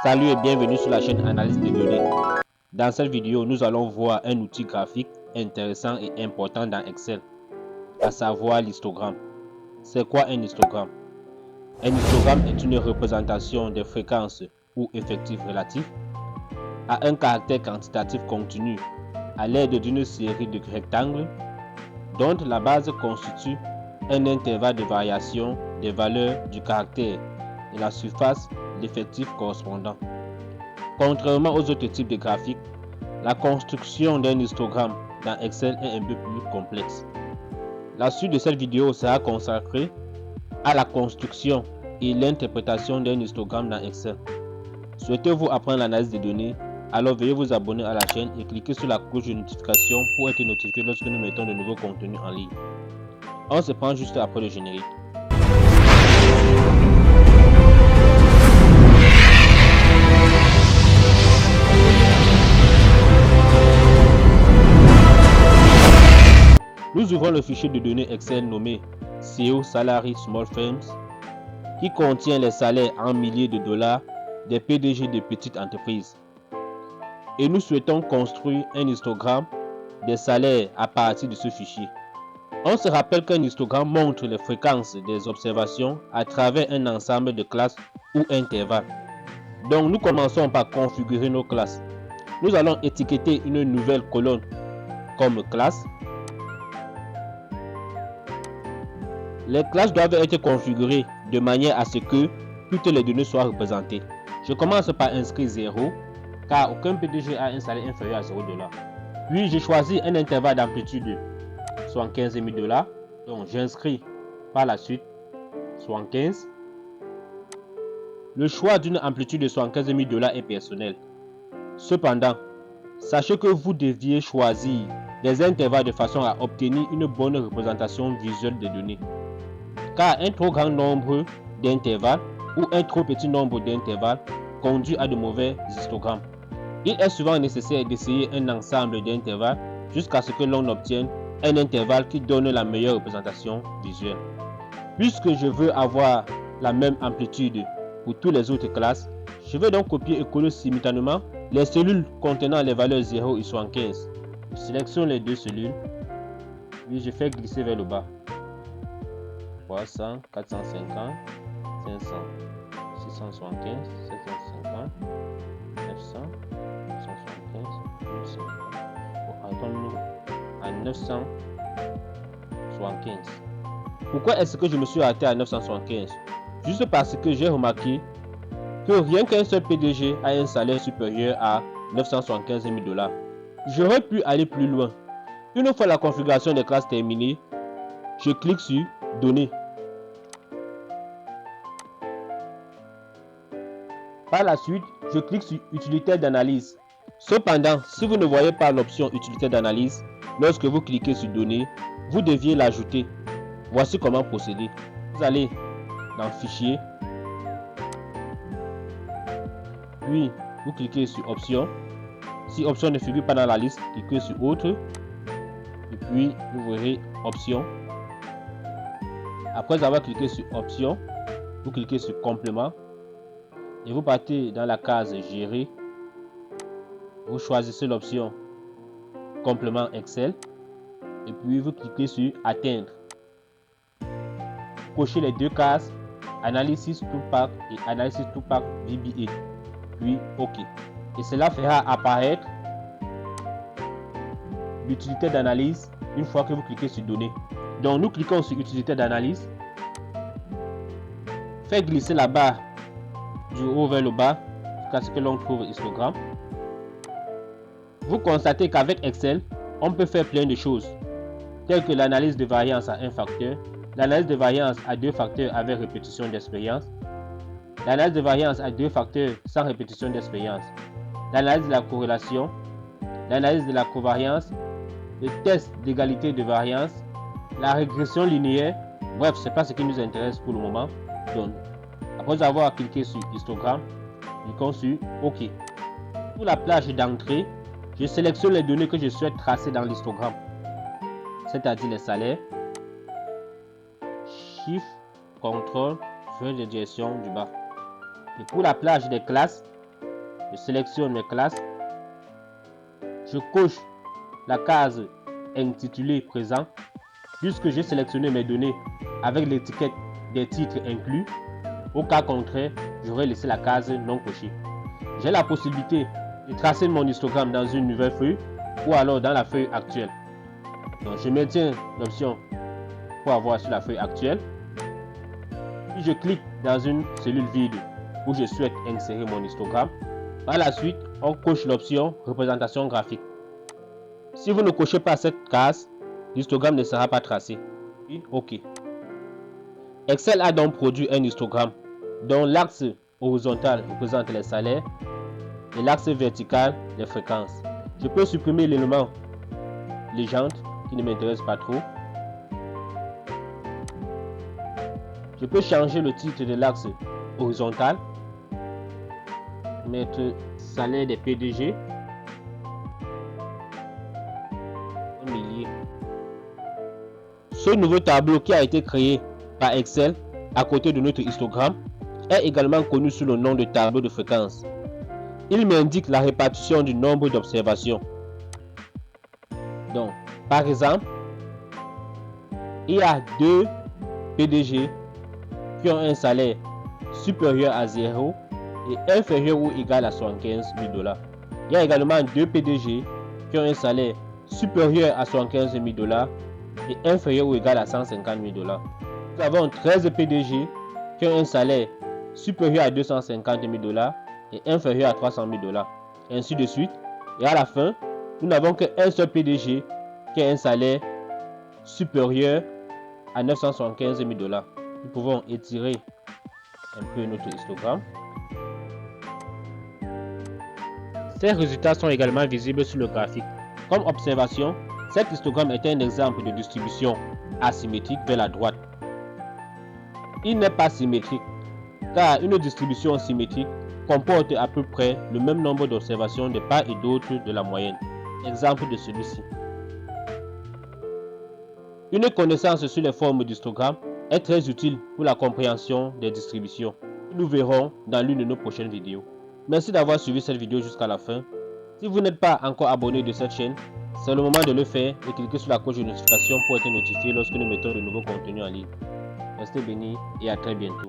Salut et bienvenue sur la chaîne Analyse des données. Dans cette vidéo, nous allons voir un outil graphique intéressant et important dans Excel, à savoir l'histogramme. C'est quoi un histogramme? Un histogramme est une représentation des fréquences ou effectifs relatifs à un caractère quantitatif continu à l'aide d'une série de rectangles dont la base constitue un intervalle de variation des valeurs du caractère et la surface l'effectif correspondant. Contrairement aux autres types de graphiques, la construction d'un histogramme dans Excel est un peu plus complexe. La suite de cette vidéo sera consacrée à la construction et l'interprétation d'un histogramme dans Excel. Souhaitez-vous apprendre l'analyse des données? Alors veuillez vous abonner à la chaîne et cliquer sur la cloche de notification pour être notifié lorsque nous mettons de nouveaux contenus en ligne. On se prend juste après le générique. Nous ouvrons le fichier de données Excel nommé CO Salary Small Firms qui contient les salaires en milliers de dollars des PDG de petites entreprises. Et nous souhaitons construire un histogramme des salaires à partir de ce fichier. On se rappelle qu'un histogramme montre les fréquences des observations à travers un ensemble de classes ou intervalles. Donc nous commençons par configurer nos classes. Nous allons étiqueter une nouvelle colonne comme classe. Les classes doivent être configurées de manière à ce que toutes les données soient représentées. Je commence par inscrire 0 car aucun PDG a un salaire inférieur à 0 $. Puis je choisis un intervalle d'amplitude de 75 000 $. Donc j'inscris par la suite 75. Le choix d'une amplitude de 75 000 $ est personnel. Cependant, sachez que vous deviez choisir des intervalles de façon à obtenir une bonne représentation visuelle des données. Car un trop grand nombre d'intervalles ou un trop petit nombre d'intervalles conduit à de mauvais histogrammes. Il est souvent nécessaire d'essayer un ensemble d'intervalles jusqu'à ce que l'on obtienne un intervalle qui donne la meilleure représentation visuelle. Puisque je veux avoir la même amplitude pour toutes les autres classes, je vais donc copier et coller simultanément les cellules contenant les valeurs 0 et 75. Je sélectionne les deux cellules, puis je fais glisser vers le bas. 300, 450, 500, 675, 750, 900, 175, 1100. Attendons-nous à 975. Pourquoi est-ce que je me suis arrêté à 975? Juste parce que j'ai remarqué que rien qu'un seul PDG a un salaire supérieur à 975 000 $. J'aurais pu aller plus loin. Une fois la configuration des classes terminée, je clique sur Données. Par la suite, je clique sur Utilitaire d'analyse. Cependant, si vous ne voyez pas l'option Utilitaire d'analyse, lorsque vous cliquez sur Données, vous deviez l'ajouter. Voici comment procéder. Vous allez dans Fichier, puis vous cliquez sur Options. Si Option ne figure pas dans la liste, cliquez sur Autre, et puis vous verrez Options. Après avoir cliqué sur Options, vous cliquez sur Complément et vous partez dans la case Gérer. Vous choisissez l'option Complément Excel et puis vous cliquez sur Atteindre. Cochez les deux cases Analysis Toolpath et Analysis Toolpath VBA, puis OK. Et cela fera apparaître l'utilité d'analyse une fois que vous cliquez sur Données. Donc nous cliquons sur Utilité d'analyse. Faites glisser la barre du haut vers le bas jusqu'à ce que l'on trouve histogramme. Vous constatez qu'avec Excel, on peut faire plein de choses, telles que l'analyse de variance à un facteur, l'analyse de variance à deux facteurs avec répétition d'expérience, l'analyse de variance à deux facteurs sans répétition d'expérience, l'analyse de la corrélation, l'analyse de la covariance, le test d'égalité de variance, la régression linéaire. Bref, ce n'est pas ce qui nous intéresse pour le moment. Donc, après avoir cliqué sur histogramme, cliquons sur OK. Pour la plage d'entrée, je sélectionne les données que je souhaite tracer dans l'histogramme, c'est-à-dire les salaires. Shift, CTRL, feuille de direction du bas. Et pour la plage des classes, je sélectionne mes classes, je coche la case intitulée présent, puisque j'ai sélectionné mes données avec l'étiquette des titres inclus. Au cas contraire, j'aurais laissé la case non cochée. J'ai la possibilité de tracer mon histogramme dans une nouvelle feuille ou alors dans la feuille actuelle. Donc je maintiens l'option pour avoir sur la feuille actuelle. Puis je clique dans une cellule vide où je souhaite insérer mon histogramme. Par la suite, on coche l'option représentation graphique. Si vous ne cochez pas cette case, l'histogramme ne sera pas tracé. Puis OK. Excel a donc produit un histogramme dont l'axe horizontal représente les salaires et l'axe vertical les fréquences. Je peux supprimer l'élément légende qui ne m'intéresse pas trop. Je peux changer le titre de l'axe horizontal, mettre salaire des PDG, un millier. Ce nouveau tableau qui a été créé par Excel à côté de notre histogramme est également connu sous le nom de tableau de fréquence. Il m'indique la répartition du nombre d'observations. Donc, par exemple, il y a 2 PDG qui ont un salaire supérieur à 0 et inférieur ou égal à 75 000 $. Il y a également 2 PDG qui ont un salaire supérieur à 75 000 $ et inférieur ou égal à 150 000 $. Nous avons 13 PDG qui ont un salaire supérieur à 250 000 $ et inférieur à 300 000 $. Ainsi de suite. Et à la fin, nous n'avons qu'un seul PDG qui a un salaire supérieur à 975 000 $. Nous pouvons étirer un peu notre histogramme. Ces résultats sont également visibles sur le graphique. Comme observation, cet histogramme est un exemple de distribution asymétrique vers la droite. Il n'est pas symétrique, car une distribution symétrique comporte à peu près le même nombre d'observations de part et d'autre de la moyenne. Exemple de celui-ci. Une connaissance sur les formes d'histogramme est très utile pour la compréhension des distributions. Nous verrons dans l'une de nos prochaines vidéos. Merci d'avoir suivi cette vidéo jusqu'à la fin. Si vous n'êtes pas encore abonné de cette chaîne, c'est le moment de le faire et cliquez sur la cloche de notification pour être notifié lorsque nous mettons de nouveaux contenus en ligne. Restez bénis et à très bientôt.